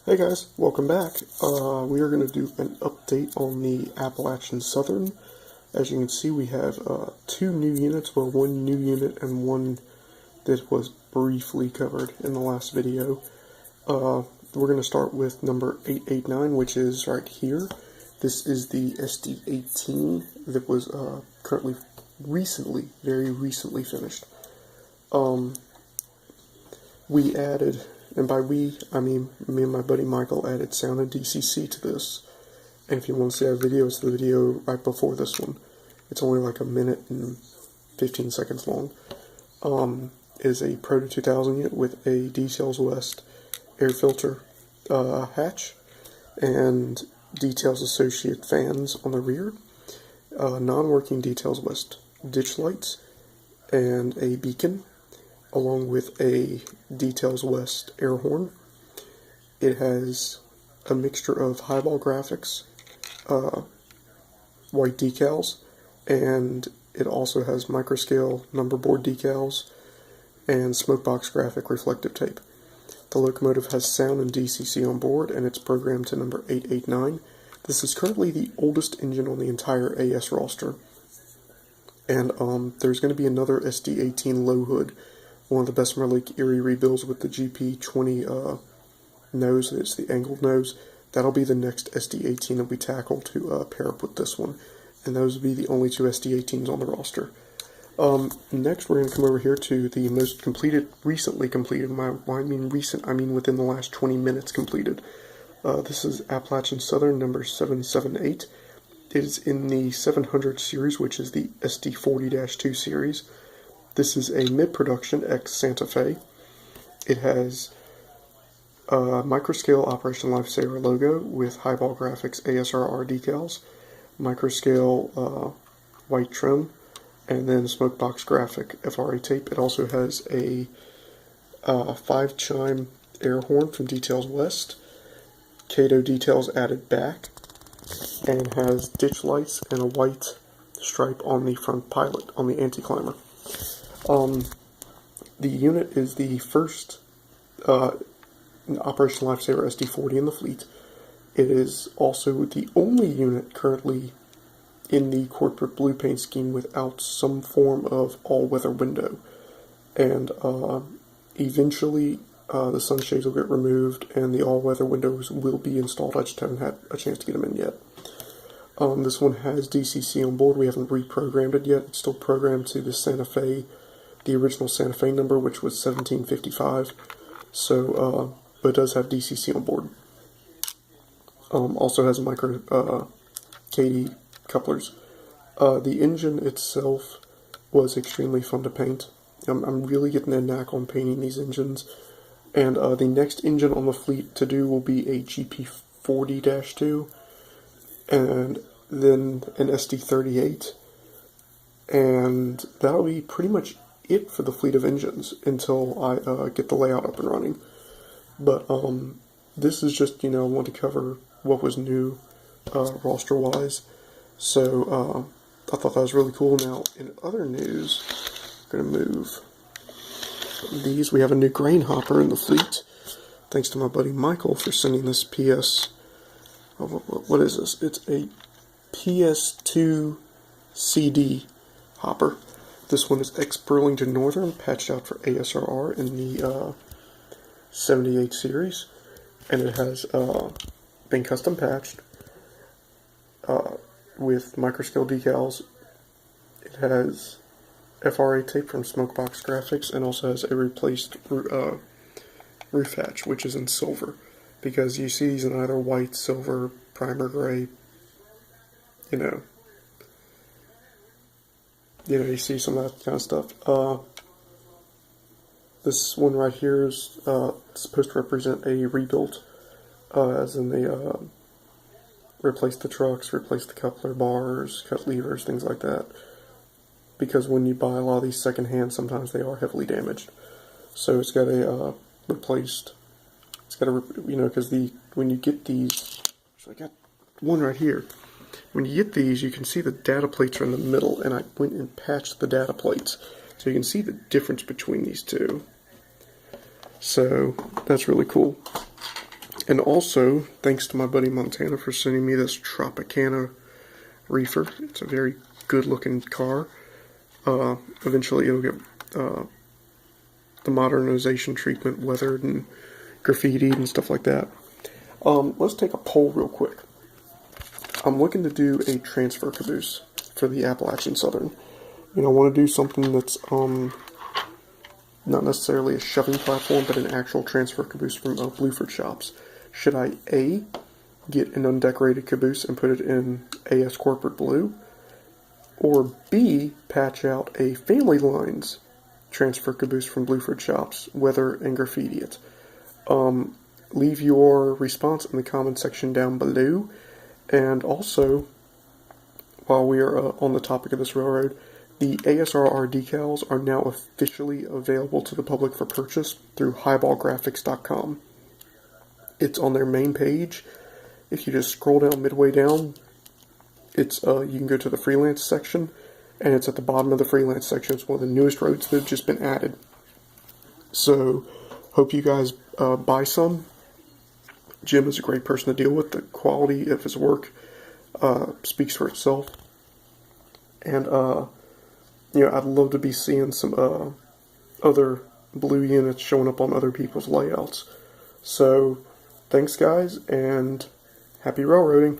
Hey guys, welcome back. We are going to do an update on the Appalachian Southern. As you can see, we have two new units, well, one new unit and one that was briefly covered in the last video. We're going to start with number 889, which is right here. This is the SD18 that was currently very recently finished. We added, and by we, I mean me and my buddy Michael added sound and DCC to this. And if you want to see our video, it's the video right before this one. It's only like a minute and 15 seconds long. It is a Proto 2000 unit with a Details West air filter hatch and Details Associate fans on the rear, non-working Details West ditch lights, and a beacon, along with a Details West air horn. It has a mixture of highball graphics, white decals, and it also has microscale number board decals and smokebox graphic reflective tape. The locomotive has sound and DCC on board, and it's programmed to number 889. This is currently the oldest engine on the entire AS roster. And there's going to be another SD18 low hood, one of the Bessemer Lake Erie rebuilds with the GP20 nose. It's the angled nose. That'll be the next SD18 that we tackle to pair up with this one. And those will be the only two SD18s on the roster. Next, we're going to come over here to the most recently completed. When I mean recent, I mean within the last 20 minutes completed. This is Appalachian Southern number 778. It is in the 700 series, which is the SD40-2 series. This is a mid-production X Santa Fe. It has a microscale Operation Lifesaver logo with highball graphics ASRR decals, microscale white trim, and then smokebox graphic FRA tape. It also has a 5-chime air horn from Details West, Kato details added back, and has ditch lights and a white stripe on the front pilot, on the anti-climber. The unit is the first Operation Lifesaver SD40 in the fleet. It is also the only unit currently in the corporate blue paint scheme without some form of all-weather window. And eventually the sunshades will get removed and the all-weather windows will be installed. I just haven't had a chance to get them in yet. This one has DCC on board. We haven't reprogrammed it yet. It's still programmed to the Santa Fe, the original Santa Fe number, which was 1755. So, but it does have DCC on board. Also has micro KD couplers. The engine itself was extremely fun to paint. I'm really getting a knack on painting these engines. And the next engine on the fleet to do will be a GP40-2, and then an SD38. And that'll be pretty much it for the fleet of engines until I get the layout up and running. But this is just, I want to cover what was new roster-wise. So I thought that was really cool. Now, in other news, I'm going to move these. We have a new grain hopper in the fleet. Thanks to my buddy Michael for sending this PS. What is this? It's a PS2 CD hopper. This one is ex-Burlington Northern, patched out for ASRR in the 78 series. And it has been custom patched with microscale decals. It has FRA tape from Smokebox Graphics, and also has a replaced roof hatch, which is in silver, because you see these in either white, silver, primer gray. You see some of that kind of stuff. This one right here is supposed to represent a rebuild, as in they replace the trucks, replace the coupler bars, cut levers, things like that. Because when you buy a lot of these secondhand, sometimes they are heavily damaged. So it's got a replaced. It's got a, because when you get these, so I got one right here. When you get these, you can see the data plates are in the middle, and I went and patched the data plates, so you can see the difference between these two. So that's really cool. And also, thanks to my buddy Montana for sending me this Tropicana reefer. It's a very good looking car. Eventually it'll get the modernization treatment weathered and graffitied and stuff like that. Let's take a poll real quick. I'm looking to do a transfer caboose for the Appalachian Southern. I want to do something that's not necessarily a shoving platform, but an actual transfer caboose from Blueford shops. Should I A, get an undecorated caboose and put it in AS Corporate Blue, or B, patch out a Family Lines transfer caboose from Blueford shops, weather and graffiti it? Leave your response in the comment section down below. And also, while we are on the topic of this railroad, the ASRR decals are now officially available to the public for purchase through highballgraphics.com. It's on their main page. If you just scroll down midway down, it's you can go to the freelance section, and it's at the bottom of the freelance section. It's one of the newest roads that have just been added. So, hope you guys buy some. Jim is a great person to deal with. The quality of his work speaks for itself. And, I'd love to be seeing some other blue units showing up on other people's layouts. So, thanks guys, and happy railroading.